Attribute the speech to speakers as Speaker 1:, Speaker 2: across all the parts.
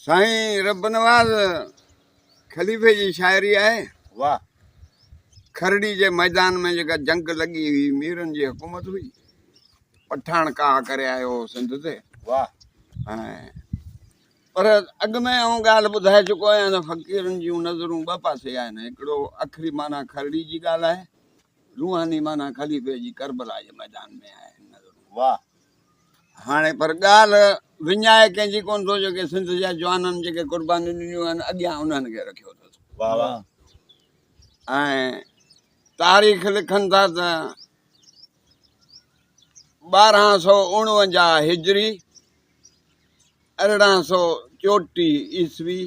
Speaker 1: साईं रब नवाज़ ख़लीफ़े जी शाइरी आहे।
Speaker 2: वाह।
Speaker 1: खरड़ी जे मैदान में जेका जंग लगी हुई, मीरनि जी हुकूमत हुई, पठान काह करे आयो हो सिंध ते।
Speaker 2: वाह।
Speaker 1: ऐं पर अॻु में आउं ॻाल्हि ॿुधाए चुको आहियां त फ़क़ीरनि जूं नज़रूं ॿ पासे आहिनि। हिकिड़ो आख़िरी माना खरड़ी जी ॻाल्हि आहे, रूहानी माना ख़लीफ़े जी करबला जे मैदान में आहे नज़रूं।
Speaker 2: वाह।
Speaker 1: हाणे पर ॻाल्हि विञाए कंहिंजी कोन थो, जेके सिंध जा जवाननि जेके क़ुर्बानियूं ॾिनियूं आहिनि, अॻियां उन्हनि खे रखियो अथसि।
Speaker 2: वाह वाह।
Speaker 1: ऐं तारीख़ लिखनि था त 1249 हिजरी 1834 ईस्वी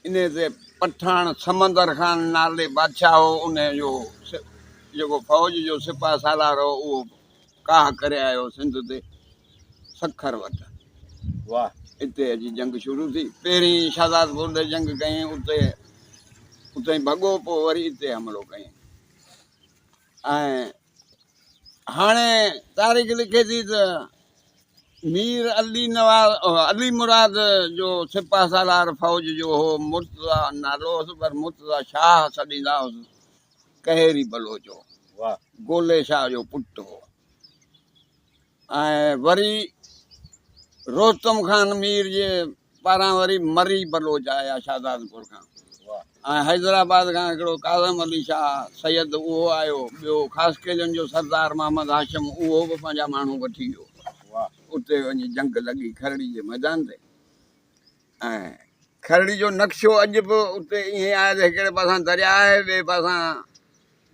Speaker 1: इन ते पठान समंदर खान नाले बादशाह हो, उन जो जेको फ़ौज जो सिपा सालार हो, उहो काह करे आयो सिंध ते सखर वटि।
Speaker 2: वाह।
Speaker 1: हिते अॼु जंग शुरू थी। पहिरीं शादातपुर ते जंग कई, उते भॻो, पोइ वरी हिते हमिलो कई। ऐं हाणे तारीख़ लिखे थी त मीर अली मुराद जो सिपा सालार फ़ौज जो हो, मुर्तज़ा नालो हुअसि, पर मुर्तज़ा शाह सॾींदा हुअसि, कहरी बलोच हो।
Speaker 2: वाह।
Speaker 1: गोले शाह जो पुटु हो। ऐं वरी रोस्तम खान मीर जे पारां वरी मरी बलोच आया शादातपुर खां। ऐं हैदराबाद खां हिकिड़ो काज़म अली शाह सैयद उहो आयो। ॿियो ख़ासि केलनि जो सरदार मोहम्मद हाशिम, उहो बि पंहिंजा माण्हू वठी वियो। उते वञी जंग लॻी खरड़ी जे मैदान ते। ऐं खरड़ी जो नक्शो अॼु बि उते ईअं आहे त हिकिड़े पासां दरिया आहे, ॿिए पासां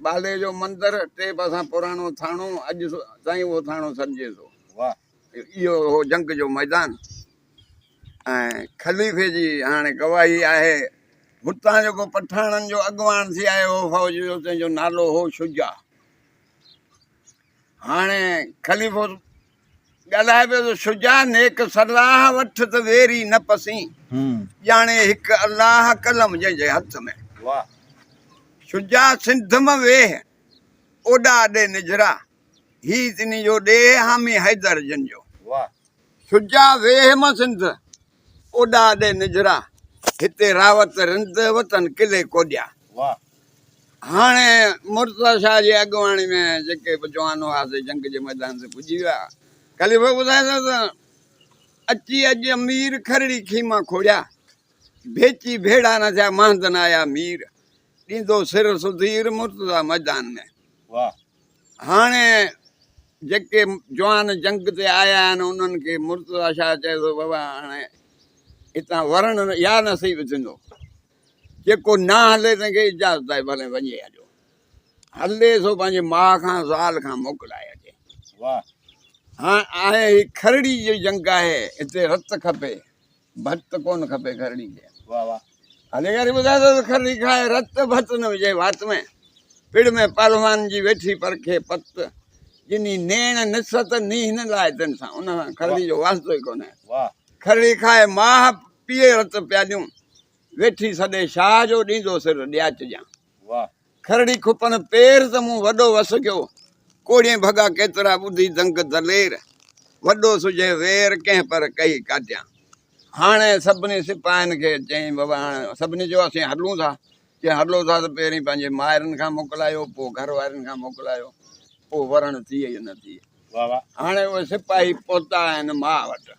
Speaker 1: बाले जो मंदरु, टे पासां पुराणो थाणो, अॼु ताईं उहो थाणो सॾिजे थो। इहो हो जंग जो मैदान। ऐं ख़लीफ़े जी हाणे गवाही आहे, हुतां जेको पठाणनि जो अॻुवान थी आयो हो फ़ौज जो, तंहिंजो नालो हो शुजा। हाणे ख़लीफ़ो ॻाल्हाए पियो त शुजा नेक सलाह वठ त वेरी न पसी, ॼाणे हिकु अलाह कलम जंहिंजे हथ में। शुजा सिंध में वेह ओॾा ॾे निजरा, ही तिनी जो ॾे हामी हैदर जन जो। शुजा वेह में सिंध ओॾा ॾे निजरा, हिते रावत रिंद वतन किले कोॾिया। हाणे मुर्तज़ा शाह जे अॻुवाणी में जेके बि जवान हुआसीं जंग जे मैदान ते पुॼी विया। ख़लीफ़ो ॿुधाए थो त अची अॼु अमीर खरड़ी खीमा खोड़िया, भेची भेड़ा न थिया महंदन आया मीर, ॾींदो सिर सुधीर मुर्तज़ा मैदान में। हाणे जेके जवान जंग ते आया आहिनि, उन्हनि खे मुर्तज़ा शाह चए थो, बाबा हाणे हितां वरण या नसीब थींदो, जेको न हले तंहिंखे इजाज़त आहे भले वञे अॼो, हले सो पंहिंजे माउ खां ज़ाल खां मोकिलाए अचे। हाणे आहे ही खरड़ी जी जंग आहे, हिते रत खपे, भत कोन खपे खरड़ी खे। हले करे ॿुधाए थो त खरड़ी खाए रत भत न विझे वात में, पिड़ में पहलवान जी वेठी परखे पत, जिनी नेण निसत नीह न लाए तिन सां, उन सां खरड़ी जो वास्तो ई कोन्हे। खरड़ी खाए माह पीए रत प्यालियूं, वेठी सॾे शाह जो ॾींदो सिर ॾियाच ॼां। खरड़ी खुपन पेर त मूं वॾो वस कयो, कोड़िए भॻा केतिरा ॿुधी दंग दलेर, वॾो सुझे वेर कंहिं पर कई काटियां। हाणे सभिनी सिपाहियुनि खे चयईं, बाबा हाणे सभिनी चयो असीं हलूं था। जे हलो था त पहिरीं पंहिंजे माइरनि खां मोकिलायो, पोइ घर वारनि खां मोकिलायो, पोइ वरण थिए या न थिए। हाणे उहे सिपाही पहुता आहिनि माउ वटि।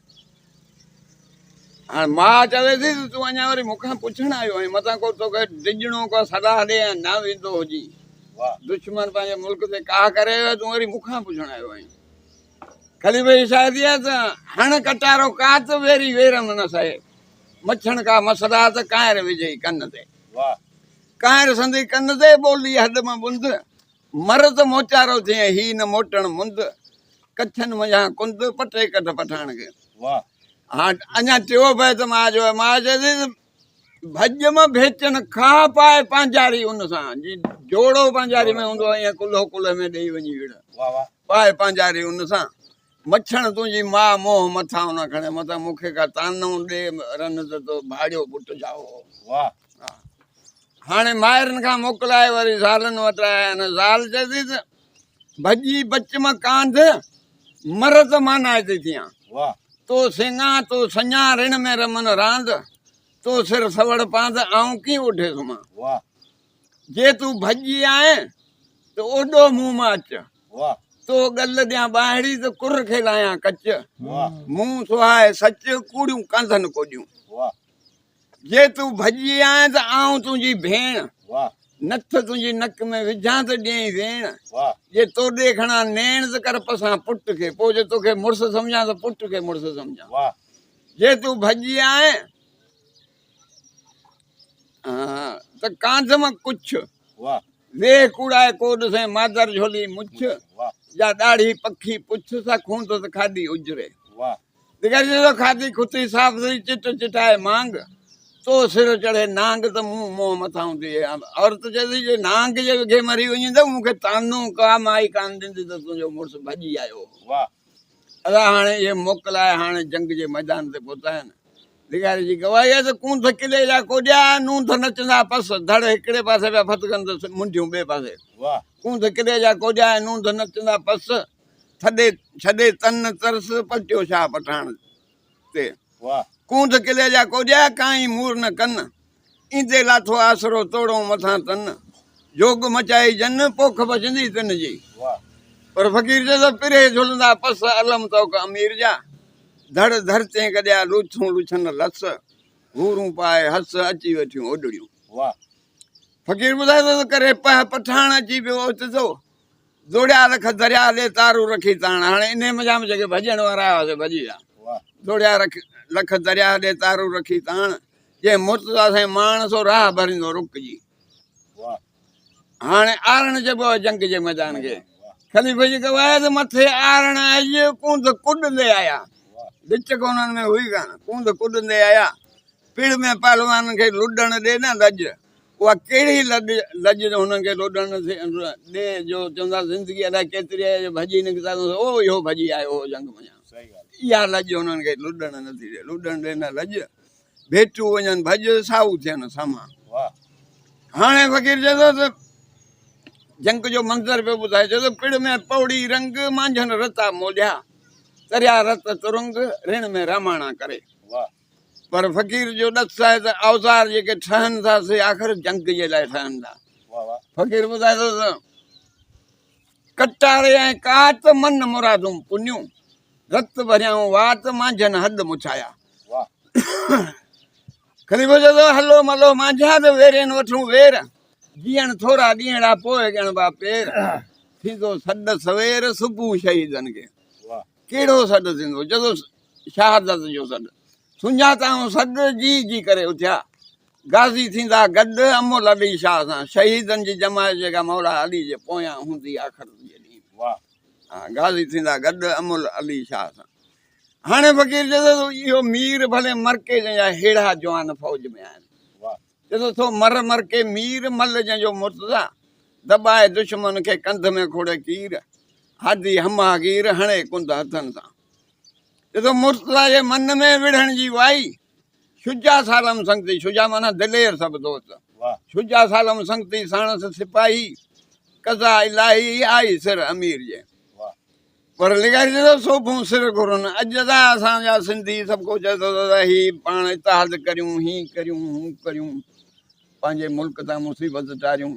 Speaker 1: हाणे माउ चवे थी त तूं अञा वरी मूंखां पुछण आयो आहीं, मतां को तोखे डिॼणो को सलाह ॾे ऐं न वेंदो हुजी, दुश्मन पंहिंजे मुल्क ते काह करे वियो, तूं वरी मूंखां पुछण आयो आहीं। ख़लीफ़े जी शायदि आहे त हण कटारो का त वेरी वेरम न सहे, मछण का मसला त कांहिर विझे कन ते। कांहिर संदी कन ते ॿोली हॾ मां बुंद, मर त मोचारो थिए ही न मोटण मुंद, कच्छनि मञा कुंद पटे कढ पठाण खे। हा अञा टियों बैत मां जो मां चए थी भॼ में भेचन खाह पाए पांजारी उन सां, जी जोड़ो पांजारी में हूंदो आहे, ईअं कुल्हो कुल्हे में ॾेई वञी विड़ पाए पांजारी उन सां, मछण तुंहिंजी माउ मोह मथां न खणे, मथां मूंखे का तानूं ॾे रन त तो भाॼो पुट जाओ। हाणे माइरनि खां मोकिलाए वरी ज़ालनि वटि आया आहिनि। ज़ाल चए थी त भॼी बच में कांध, मर त माना थी थियां, तो सिंगा तो सञा ऋण में रमन रांद तो सिर सवड़ पांद आऊं की उठे सुमा।
Speaker 2: वाह
Speaker 1: जे तू भजी आए तो ओडो मुंह में अच
Speaker 2: वाह
Speaker 1: तो गल दियां बाहड़ी तो कुर खे लाया कच
Speaker 2: वाह
Speaker 1: मुंह सुहाए सच कूड़ियूं कांधन कोडियूं।
Speaker 2: वाह
Speaker 1: जे तू भजी आए तो आऊं तुझी भेण
Speaker 2: वाह
Speaker 1: नथ तुझी नक में विझां तो ॾेई भेण।
Speaker 2: वाह
Speaker 1: जे तो देखणा नैण त कर पसां पुट खे पोइ जे तोखे मुड़ुस सम्झां त पुट खे मुड़ुस सम्झां।
Speaker 2: वाह
Speaker 1: जे तू भजी आए त कांध में कुछ
Speaker 2: वाह
Speaker 1: वे कूड़ाए कोड से मादर झोली मुछ
Speaker 2: वाह
Speaker 1: या दाढ़ी पखी पुछ सा खूं तो खादी उजरे।
Speaker 2: वाह
Speaker 1: दिगर जो खादी खुती साफ सही चिट चिटाए मांग तो सिर चढ़े नांग तो मुंह मोह मथां थी औरत चए जे नांग जे विघे मरी वञी त मूंखे तानो का माई कान ॾींदी त तुंहिंजो मुड़ुसु भॼी आयो।
Speaker 2: वाह
Speaker 1: अदा हाणे इहे मोकिलाए हाणे जंग जे मैदान ते पहुता आहिनि। दिगारी जी गवाही आहे त कूंथ किले जा कोॾिया नूंथ नचंदा पस धड़ हिकिड़े पासे पिया फतकनि त मुंडियूं ॿिए पासे।
Speaker 2: वाह
Speaker 1: कूंथ किले जा कोॾिया नूंथ नचंदा पस थॾे छॾे तन तरस पटियो छा पठाण ते।
Speaker 2: वाह
Speaker 1: कूंथ किले जा कोॾिया काई मूर न कन ईंदे लाथो आसरो तोड़ो मथां तन जोग मचाई जन पोख बचंदी तिन जी।
Speaker 2: वाह
Speaker 1: पर फ़कीर चए थो पिरे झुलंदा पस अलम तोक अमीर जा धड़ धरते कॾिया लूछूं लुछन लस हूरूं पाए हस अची वेठियूं ओॾड़ियूं।
Speaker 2: वाह
Speaker 1: फ़कीर ॿुधाए थो त करे पह पठाण अची पियो उते थो दौड़िया रख दरिया ले तारू रखी ताण। हाणे इन मज़ा में जेके भॼण वारा हुआसीं भॼी विया।
Speaker 2: वाह
Speaker 1: दौड़िया लख दरिया ॾे तारू रखी ताण जे मुर्तज़ा साईं माणसो राह भरींदो रुकजी।
Speaker 2: वाह
Speaker 1: हाणे आरण चइबो आहे जंग जे मैदान खे। ख़लीफ़े जी गवाही त मथे आरण अॼु कूंद कुॾंदे आया विच कोननि में हुई कान कूंद कुॾंदे आया पिड़ में पहलवान खे लुॾण ॾे न लॼ उहा कहिड़ी लॼ हुननि खे लुॾण ॾे जो चवंदा ज़िंदगी अलाए केतिरी आहे भॼी निकिता ओ इहो भॼी आयो हो जंग में।
Speaker 2: सही ॻाल्हि
Speaker 1: इहा लॼ हुननि खे लुॾण नथी ॾे लुॾण ॾे न लॼ भेटूं वञनि भॼ साऊ थियनि सामा।
Speaker 2: वाह
Speaker 1: हाणे फ़कीर चए थो त जंग जो मंज़र पियो ॿुधाए चए थो पिड़ में पौड़ी रंग मांझनि रता मोलिया तरिया रत तुरंग ऋण में रामाणा करे।
Speaker 2: वाह
Speaker 1: पर फ़कीर जो ॾस आहे त औज़ार जेके ठहनि था से आख़िर जंग जे लाइ ठहनि था।
Speaker 2: वाह वाह
Speaker 1: फ़कीर ॿुधाए थो त कटारे ऐं कात मन मुरादूं पुनियूं रत भरियाऊं वात मांझनि हद मुछाया।
Speaker 2: वाह
Speaker 1: ख़लीफ़ो चए थो हलो मलो मांझा त वेरनि वठूं वेर जीअण थोरा ॾींहड़ा पोइ ॻणबा पेर थींदो सॾ सवेर सुबुह शहीदनि खे।
Speaker 2: वाह
Speaker 1: कहिड़ो सॾ थींदो चए शहादत जो सॾ सुञाताऊं सॾ जी जी करे उथिया गाज़ी थींदा गॾु अमोल अली शाह सां शहीदनि जी जमायत जेका मौला अली जे पोयां हूंदी आख़िर जे ॾींहुं।
Speaker 2: वाह
Speaker 1: हा गाज़ी थींदा गॾु अमोल अली शाह सां। हाणे फ़कीर चए थो इहो मीर भले मरके जा हेड़ा जवान फ़ौज में आहिनि।
Speaker 2: वाह
Speaker 1: चए थो मर मर के मीर मल जंहिंजो मुर्तज़ा दॿाए दुश्मन खे कंध में खोड़े कीर हादी हमागीर हणे कुंद हथनि सां। चए थो मुर्तज़ा जे मन में विढ़ण जी वाई शुजा सालम संगती शुजा माना दिलेर सभु दोस्त
Speaker 2: वाह
Speaker 1: शुजा सालम संगती साणस सिपाही कज़ा इलाही आई सिर अमीर जे।
Speaker 2: वाह
Speaker 1: पर लिखाई चए थो सोभूं सिर घुरनि अॼु त असांजा सिंधी सभु को चए थो त ही पाण इतिहाद करियूं ही करियूं हू करियूं पंहिंजे मुल्क तां मुसीबत टारियूं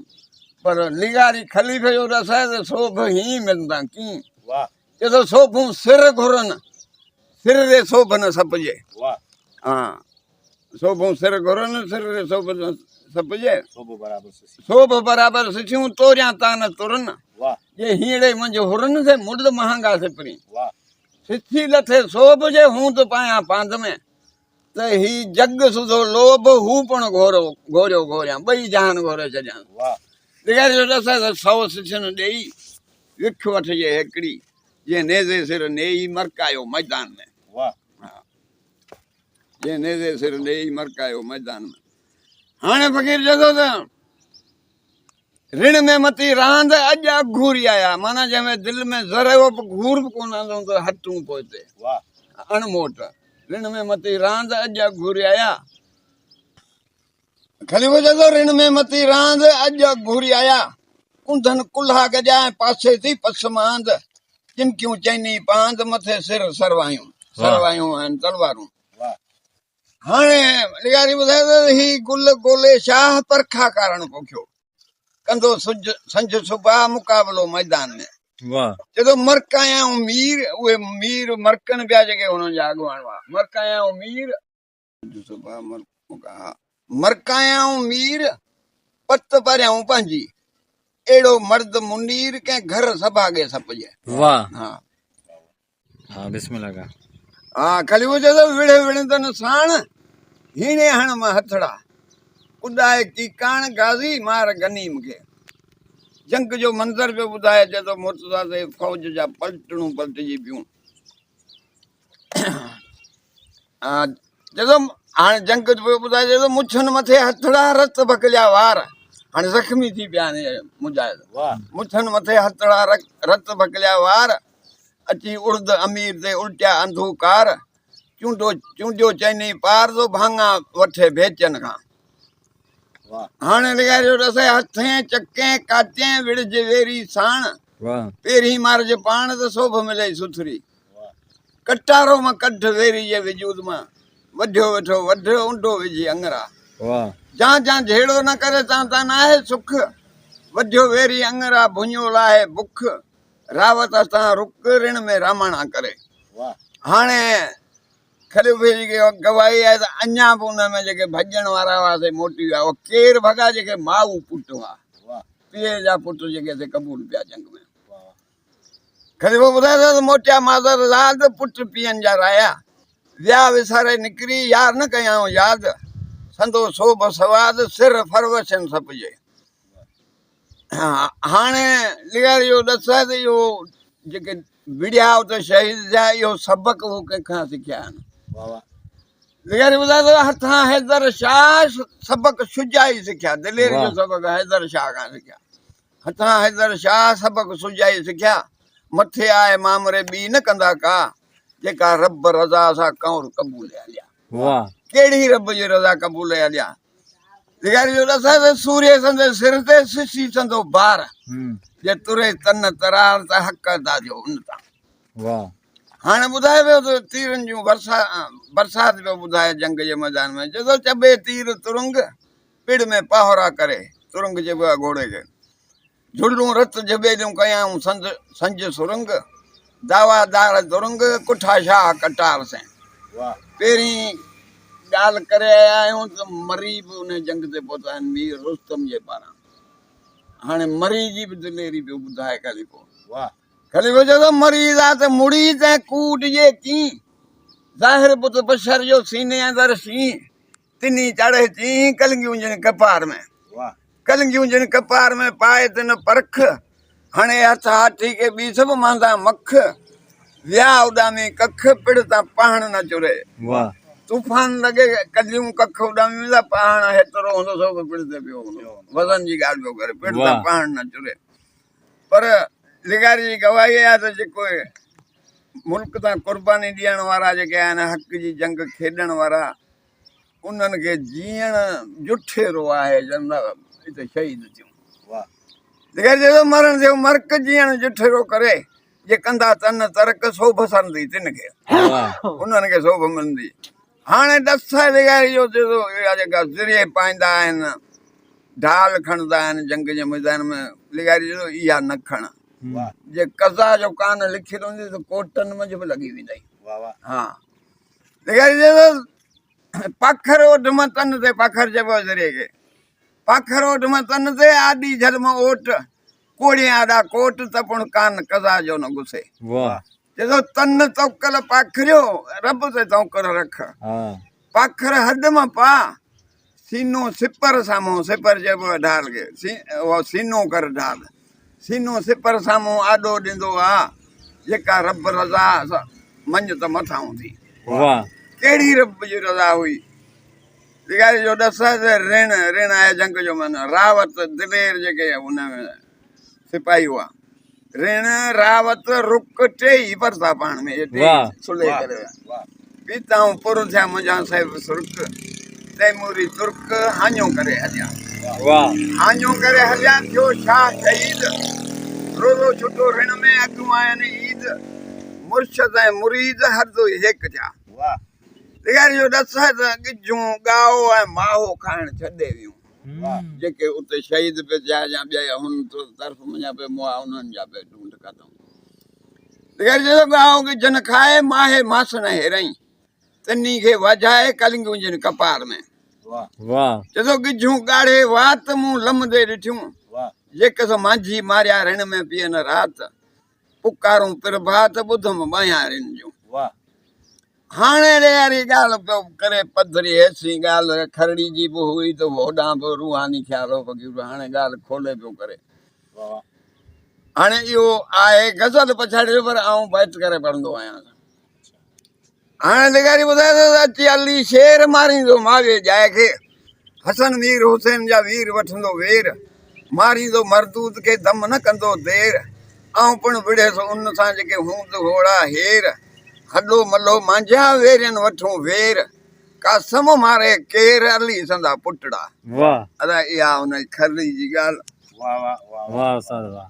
Speaker 1: पर लिगारी ख़लीफ़े जो रस आहे त सोभ ही मिलंदा कीअं।
Speaker 2: वाह
Speaker 1: चए थो सोभूं सिर घुरनि सिर रे सोभ न सपिजे।
Speaker 2: वाह
Speaker 1: हा सोभूं सिर घुरनि सिर रे सोभ न सपिजे
Speaker 2: सोभ बराबर ससी
Speaker 1: सोभ बराबरि सिथियूं तोरियां तान तुरनि
Speaker 2: वाह
Speaker 1: जे हीड़े मुंहिंजो हुरनि से मुर्द महांगा सिपरी
Speaker 2: वाह
Speaker 1: सिथी लथे सोभ जे हूं त पायां पांध में त ही जग सुधो लोभ हू पण घोरियो घोरियां ॿई जहान घोरे छॾियां।
Speaker 2: वाह
Speaker 1: दिगारी जो ॾस आहे त 100 सिथियुनि ॾेई विख वठिजे हिकिड़ी जे नेज़े सिर नेई मरकायो मैदान में।
Speaker 2: वाह
Speaker 1: जे नेज़े सिर ॾेई मरकायो मैदान में। हाणे फ़कीर चए थो त ऋण में मती रांद अॼु अघूरी आया माना जंहिंमें दिलि में ज़रो बि घूर बि कोन आंदो त हटूं पोइ हिते
Speaker 2: वाह
Speaker 1: अणमोट ऋण में मती रांद अॼु अघूरी आया। ख़लीफ़ो चए थो ऋण में मती रांद अॼु अघूरी आया कुंधन कुल्हा गॼाए पासे थी पसमांद चिमकियूं चैनी पांद मथे सिर सरवायूं सरवायूं आहिनि तलवारूं
Speaker 2: वाह
Speaker 1: हाणे लिगारी ॿुधाए त ही गुल गोले शाह परखा कारण पोखियो कंदो संझ सुबह मुक़ाबलो मैदान में
Speaker 3: वाह
Speaker 1: जॾहिं मरकायाऊं मीर उहे मीर मरकनि पिया जेके हुननि जा अॻुवान हुआ मरकायाऊं मीर मरकायाऊं मीर पत परियाऊं पंहिंजी अहिड़ो मर्द मुनीर कंहिं घर सभा खे सपजे
Speaker 3: वाह
Speaker 1: हा
Speaker 3: हाँ बिस्मिल्लाह का
Speaker 1: हा खाली वो चए विड़े विड़ंदनि साण हीणे हण मां हथड़ा कुॾाए कीकाण गाज़ी मार गनीम खे जंग जो मंज़र पियो ॿुधाए चए थो मुर्तज़ा ते फ़ौज जा पलटणूं पलटिजी पियूं चए हाणे जंग पियो ॿुधाए चए थो मुछनि मथे हथड़ा रत बकलिया वार हाणे ज़ख़्मी थी पिया आहिनि मुजाहिद
Speaker 2: वाह
Speaker 1: मुछनि मथे हथड़ा रत बकलिया वार अची उर्द अमीर ते उल्टिया अंधूकार चूंडियो चइनी पार थो भाङा वठे बेचनि खां
Speaker 2: वाह
Speaker 1: हाणे लिगारियो रसे हथें चकें काचें विड़जे वेरी साण
Speaker 3: वाह
Speaker 1: पहिरीं मारजे पाण त शोभ मिले सुथरी
Speaker 2: वाह
Speaker 1: कटारो मां कढ वेरी जे विजूद मां वढियो वेठो वढ ऊंडो विझी अंगरा
Speaker 3: वाह
Speaker 1: जा झेड़ो न करे तां नाहे सुख वढियो वेरी अंगरा भुञो लाहे बुख रावत असां रुक ऋण में रामणा करे
Speaker 2: वाह
Speaker 1: हाणे ख़लीफ़े जी गवाही आहे त अञा बि उन में जेके भॼण वारा हुआसीं मोटी विया उहो केरु भॻा जेके माऊ पुट हुआ
Speaker 2: वाह
Speaker 1: पीउ जा पुट जेके से क़बूल पिया जंग में
Speaker 2: वाह
Speaker 1: ख़लीफ़ो ॿुधाए थो त मोटिया माज़र लाद पुट पीअनि जा राया विया विसारे निकिरी यार न कयाऊं यादि संदो सोभ सवाद सिर फरवशन सपिजे हाणे लिगारी इहो ॾसाए त इहो जेके विड़िया उते शहीद थिया इहो सबक़ु उहो कंहिंखां सिखिया आहिनि
Speaker 2: वाह वाह
Speaker 1: लिगारी ॿुधाए थो हथां हैदर शाह सबक़ु शुजाई सिखिया दिलेर जो सबक़ु हैदर शाह खां सिखिया हथां हैदर शाह सबक़ु शुजाई सिखिया मथे आहे मामरे ॿी न कंदा का जेका रब रज़ा सां कौर क़बूल हलिया
Speaker 3: वाह
Speaker 1: कहिड़ी रब जी रज़ा क़बूल हलिया लिगारी जो ॾसाए त सूर्य संदे सिर ते सिसी संदो बार जे तुरे तन तरार त हक़ अदा जो उन तां
Speaker 3: वाह
Speaker 1: हाणे ॿुधाए पियो त तीरनि जूं बरसाति पियो ॿुधाए जंग जे मैदान में चए थो चबे तीर तुरुंग पिड़ में पाहोरा करे तुरुंग चइबो आहे घोड़े खे झुलूं रत जबेलियूं कयाऊं संज सुरंग दावादार तुरुंग कुठा शाह कटार से
Speaker 2: वाह
Speaker 1: पहिरीं ॻाल्हि करे आया आहियूं त मरी बि उन जंग ते पहुता आहिनि मीर रुस्तम जे पारां हाणे मरी जी बि दिलेरी पियो ॿुधाए ख़लीफ़ो
Speaker 2: वाह
Speaker 1: ख़लीफ़ो चए थो मरीज़ आहे त मुड़ी तैं कूट जे कीं ज़ाहिर पुत बशर जो सीने अंदरि शीं तिनी चाढ़े चीं कलंगियूं जिन कपार में
Speaker 2: वाह
Speaker 1: कलंगियूं जिन कपार में पाए तिन परख हाणे हथ हाथी खे ॿी सभु मांदा मख विया उॾामी कख पिड़ तां पहाण न चुरे
Speaker 3: वाह
Speaker 1: तूफ़ान लॻे कलियूं कख उॾामी वेंदा पहाण हेतिरो हूंदो सो बि पिड़ ते पियो हूंदो वज़न जी ॻाल्हि पियो करे पिड़ तां पहाण न चुरे पर लिगारी जी गवाही आहे त जेको मुल्क तां क़ुर्बानी ॾियण वारा जेके आहिनि हक़ जी जंग खेॾण वारा उन्हनि खे जीअण जुठेरो आहे हिते शहीद थियूं
Speaker 2: वाह
Speaker 1: लिगारी चए थो मरण थियो मर्क जीअण जुठेरो करे जे कंदा तन तरक सोभ सरंदी तिन खे उन्हनि खे सोभ मिलंदी हाणे ॾसाए लिगारी जो चए थो इहा जेका ज़रिए पाईंदा आहिनि ढाल खणंदा आहिनि जंग जे मैदान में लिगारी चए थो इहा न खण
Speaker 2: वाह
Speaker 1: जे कज़ा जो कान लिखियलु हूंदी त कोटनि में बि लॻी वेंदई
Speaker 2: वाह वाह
Speaker 1: हा लिगारी चए थो पाखर ओठ मां तन ते पाखर चइबो आहे ज़रिए खे पाखर ओठ मां तन ते आॾी झलम ओट कोड़े आॾा कोट तपुण कान कज़ा जो न गुसे
Speaker 3: वाह
Speaker 1: चए थो तन तौकल पाखरियो रब ते तौकर रख पाखर हद मां पा सीनो सिपर साम्हूं सिपर चइबो आहे ढाल खे उहो सीनो कर ढाल सीनो सिपर साम्हूं आॾो ॾींदो आहे जेका रब रज़ा मंझ त मथां थी
Speaker 3: वाह
Speaker 1: कहिड़ी रब जी रज़ा हुई लिगारी जो ॾसाए त ऋण ऋण आहे जंग जो मन रावत दिलेर जेके उन में सिपाही हुआ ऋण रावत रुक टे ई परता पाण में सुले करे पीताऊं पुर थिया मुंहिंजा साहिब सुर्क तैमूरी तुर्क हाञो करे हलिया हाञो करे हलिया थियो छा शहीद रोज़ो छुटो ऋण में अॻु आहिनि ईद मुर्शद ऐं मुरीद हर हिक थिया
Speaker 2: वाह
Speaker 1: ॾियारी जो ॾस आहे त गिजूं ॻाओ ऐं माहो खाइण छॾे वियूं जेके उते शहीद पे थिया या ॿिया हुन तरफ़ मुंहिंजा पे मुआ उन्हनि जा पे ढूंढ कंदुमि ॾियारी जो ॻाओ गिजन खाए माहे मासण हेरई तनी खे वॼाए कलिंगियूं जिन कपार में
Speaker 2: वाह
Speaker 3: वाह
Speaker 1: चए थो गिजूं ॻाढ़े वात मूं लमदे ॾिठियूं
Speaker 2: वाह
Speaker 1: जेके मांझी मारिया रिण में पीअन राति पुकारूं प्रभात ॿुधुमि ॿाहिरिन जूं
Speaker 2: वाह
Speaker 1: हाणे ॾियारी ॻाल्हि पियो करे पधरी ऐसी ॻाल्हि खरड़ी जी बि हुई त होॾां बि रूहानी ख़्याल हो फ़क़ीर हाणे ॻाल्हि खोले पियो करे
Speaker 2: वाह
Speaker 1: हाणे इहो आहे गज़ल पछाड़ियो पर आउं बैत करे पढ़ंदो आहियां हाणे ॾियारी ॿुधाए थो अची अली शेर मारींदो मावे जाइ खे हसन मीर हुसैन जा वीर वठंदो वेर मारींदो मरदूद खे दम न कंदो देर आउं पिणु विढ़ेसि उन सां जेके हूंद घोड़ा हेर हॾो मलो मांझा वेरनि वठूं वेर कसम मारे केर अली संदा पुटड़ा
Speaker 3: वाह
Speaker 1: अदा इहा हुन खरड़ी जी ॻाल्हि
Speaker 2: वाह वाह वाह
Speaker 3: वाह उस्ताद वाह